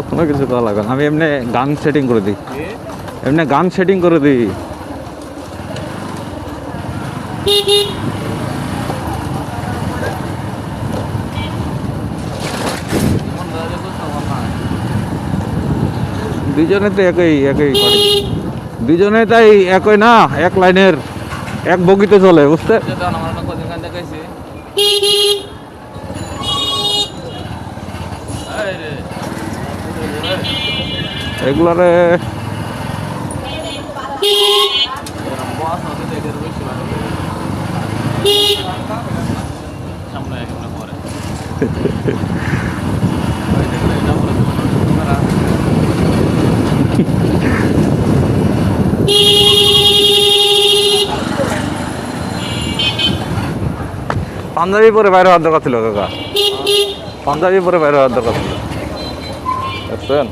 কোনো কিছু করা লাগে না, আমি এমনি গান সেটিং করে দিই, এমনি গান সেটিং করে দিই। দুজনে তো একই একই করে, দুজনে তাই একই না, এক লাইনের এক বগিতে চলে, বুঝতে এগুলারে পাঞ্জাবি পরে বাইরে হওয়ার দরকার ছিল কাকা, পাঞ্জাবি পরে বাইরে হওয়ার দরকার ছিল, দেখছেন?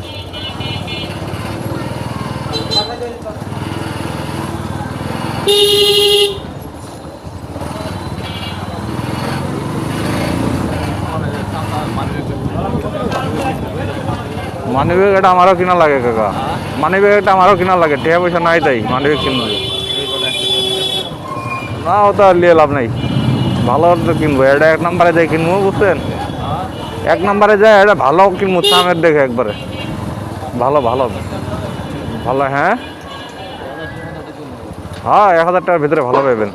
মানি ব্যাগ এটা আমারও কিনা লাগে কাকা, মানি ব্যাগ এটা আমারও কিনা লাগে, টাকা পয়সা নাই তাই মানি ব্যাগ কিনবো না, ও তো আর নিয়ে লাভ নাই, ভালো তো কিনবো, এটা এক নম্বরে যাই কিনবো, বুঝছেন? এক নম্বরে যায় এটা ভালো কিনবো, চামের দেখে একবারে ভালো ভালো ভালো। হ্যাঁ হ্যাঁ, 1000 টাকার ভিতরে ভালো পাবেন।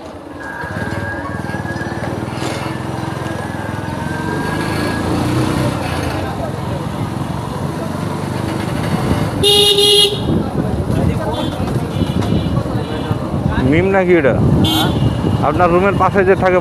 মিম নাকি এটা? আপনার রুমের পাশে যে থাকে